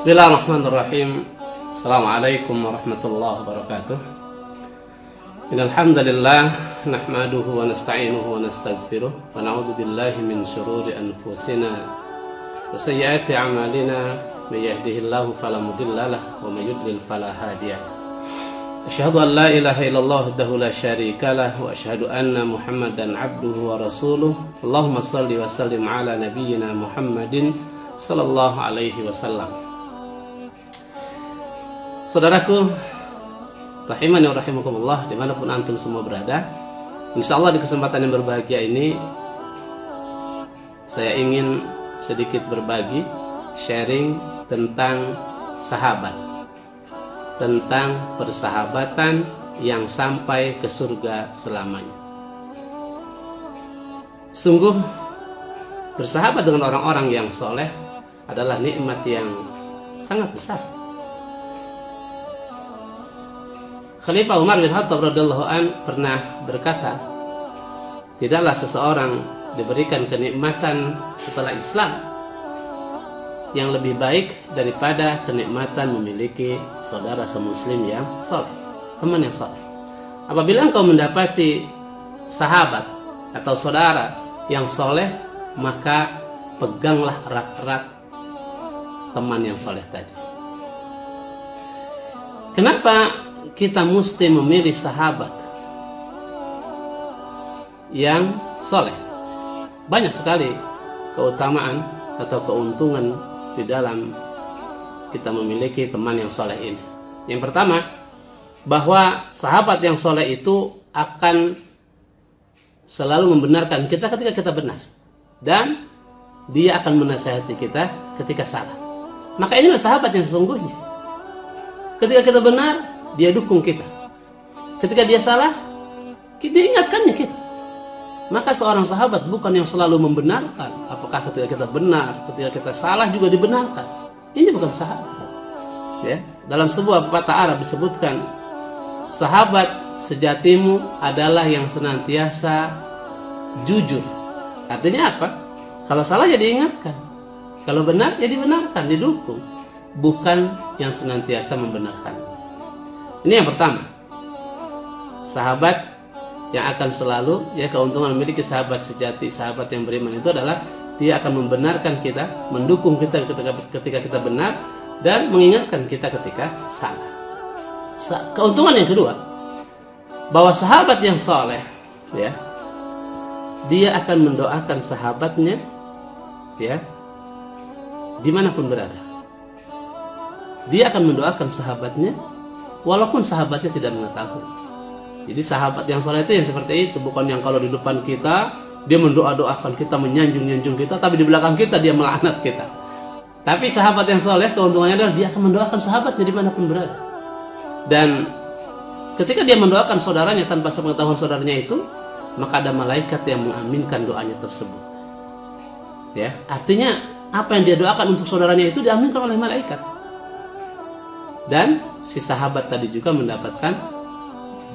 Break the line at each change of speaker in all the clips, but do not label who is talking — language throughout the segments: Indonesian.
Bismillahirrahmanirrahim. Assalamualaikum warahmatullahi wabarakatuh. Innal hamdalillah nahmaduhu wa nasta'inuhu wa nastaghfiruh wa na'udzu billahi min shururi anfusina wa sayyiati a'malina may yahdihillahu fala mudilla lahu wa may yudlil fala hadiya lahu. Asyhadu an la ilaha illallah wahdahu la syarika lahu wa asyhadu anna Muhammadan 'abduhu wa rasuluh. Allahumma shalli wa sallim ala nabiyyina Muhammadin sallallahu alaihi wasallam. Saudaraku rahimani wa rahimakumullah, dimanapun antum semua berada, insyaallah di kesempatan yang berbahagia ini saya ingin sedikit berbagi, sharing tentang sahabat, tentang persahabatan yang sampai ke surga selamanya. Sungguh bersahabat dengan orang-orang yang soleh adalah nikmat yang sangat besar. Khalifah Umar bin Khattab radhiyallahu an pernah berkata, tidaklah seseorang diberikan kenikmatan setelah Islam yang lebih baik daripada kenikmatan memiliki saudara semuslim yang saleh, teman yang saleh. Apabila engkau mendapati sahabat atau saudara yang soleh, maka peganglah erat-erat teman yang soleh tadi. Kenapa kita mesti memilih sahabat yang soleh? Banyak sekali keutamaan atau keuntungan di dalam kita memiliki teman yang soleh ini. Yang pertama, bahwa sahabat yang soleh itu akan selalu membenarkan kita ketika kita benar, dan dia akan menasihati kita ketika salah. Maka inilah sahabat yang sesungguhnya. Ketika kita benar, dia dukung kita. Ketika dia salah, dia ingatkannya kita. Maka seorang sahabat bukan yang selalu membenarkan. Apakah ketika kita benar, ketika kita salah juga dibenarkan. Ini bukan sahabat. Ya, dalam sebuah pepatah Arab disebutkan, sahabat sejatimu adalah yang senantiasa jujur. Artinya apa? Kalau salah ya diingatkan, kalau benar ya dibenarkan, didukung. Bukan yang senantiasa membenarkan. Ini yang pertama. Sahabat yang akan selalu, ya, keuntungan memiliki sahabat sejati, sahabat yang beriman itu adalah dia akan membenarkan kita, mendukung kita ketika kita benar, dan mengingatkan kita ketika salah. Keuntungan yang kedua, bahwa sahabat yang soleh, ya, dia akan mendoakan sahabatnya, ya, dimanapun berada. Dia akan mendoakan sahabatnya walaupun sahabatnya tidak mengetahui. Jadi sahabat yang soleh itu yang seperti itu, bukan yang kalau di depan kita dia mendoa-doakan kita, menyanjung-nyanjung kita, tapi di belakang kita dia melaknat kita. Tapi sahabat yang soleh keuntungannya adalah dia akan mendoakan sahabatnya dimanapun berada. Dan ketika dia mendoakan saudaranya tanpa sepengetahuan saudaranya itu, maka ada malaikat yang mengaminkan doanya tersebut. Ya, artinya apa yang dia doakan untuk saudaranya itu diaminkan oleh malaikat. Dan si sahabat tadi juga mendapatkan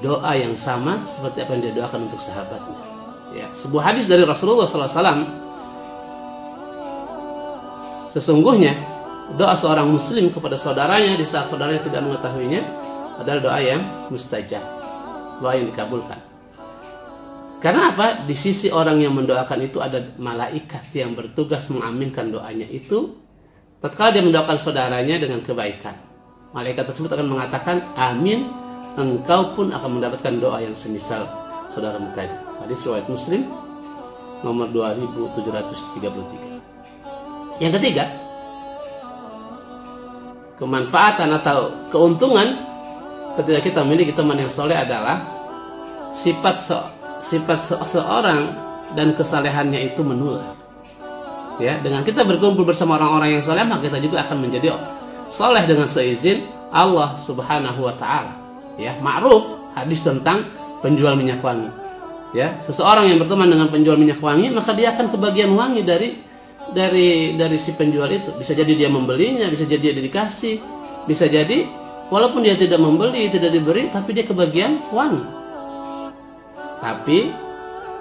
doa yang sama seperti apa yang dia doakan untuk sahabatnya. Ya, sebuah hadis dari Rasulullah SAW, sesungguhnya doa seorang muslim kepada saudaranya di saat saudaranya tidak mengetahuinya adalah doa yang mustajab, doa yang dikabulkan. Karena apa? Di sisi orang yang mendoakan itu ada malaikat yang bertugas mengaminkan doanya itu tatkala dia mendoakan saudaranya dengan kebaikan. Malaikat tersebut akan mengatakan, amin, engkau pun akan mendapatkan doa yang semisal saudaramu tadi. Hadis riwayat Muslim nomor 2733. Yang ketiga, kemanfaatan atau keuntungan ketika kita memiliki teman yang soleh adalah sifat seorang dan kesalehannya itu menular. Ya, dengan kita berkumpul bersama orang-orang yang soleh, maka kita juga akan menjadi soleh dengan seizin Allah Subhanahu wa taala. Ya, ma'ruf hadis tentang penjual minyak wangi. Ya, seseorang yang berteman dengan penjual minyak wangi, maka dia akan kebagian wangi dari si penjual itu. Bisa jadi dia membelinya, bisa jadi dia dikasih, bisa jadi walaupun dia tidak membeli, tidak diberi, tapi dia kebagian wangi. Tapi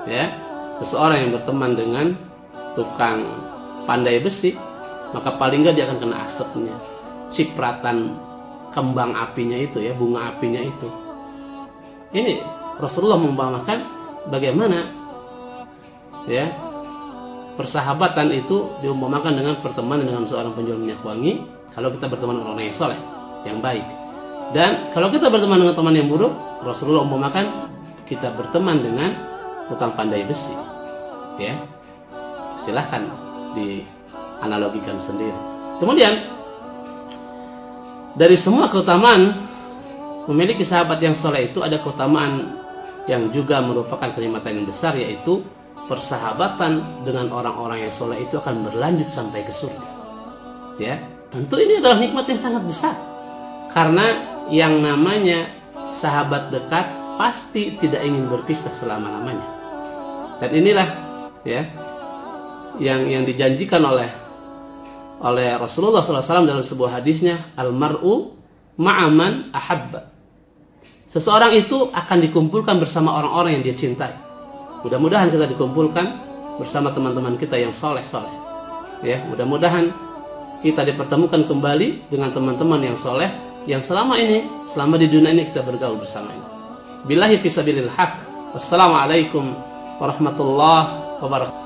ya, seseorang yang berteman dengan tukang pandai besi, maka paling nggak dia akan kena asapnya. cipratan kembang apinya itu ya, bunga apinya itu. Ini Rasulullah mengumpamakan bagaimana ya persahabatan itu diumpamakan dengan pertemanan dengan seorang penjual minyak wangi kalau kita berteman dengan orang yang soleh, yang baik. Dan kalau kita berteman dengan teman yang buruk, Rasulullah umpamakan kita berteman dengan tukang pandai besi. Ya, silahkan dianalogikan sendiri. Kemudian dari semua keutamaan memiliki sahabat yang soleh itu ada keutamaan yang juga merupakan kenikmatan yang besar, yaitu persahabatan dengan orang-orang yang soleh itu akan berlanjut sampai ke surga. Ya, tentu ini adalah nikmat yang sangat besar, karena yang namanya sahabat dekat pasti tidak ingin berpisah selama-lamanya. Dan inilah ya yang dijanjikan oleh Rasulullah SAW dalam sebuah hadisnya, al-mar'u ma'aman ahabba. Seseorang itu akan dikumpulkan bersama orang-orang yang dia cintai. Mudah-mudahan kita dikumpulkan bersama teman-teman kita yang soleh-soleh. Ya, mudah-mudahan kita dipertemukan kembali dengan teman-teman yang soleh yang selama di dunia ini kita bergaul bersamanya. Billahi fisabilil haq. Wassalamualaikum warahmatullahi wabarakatuh.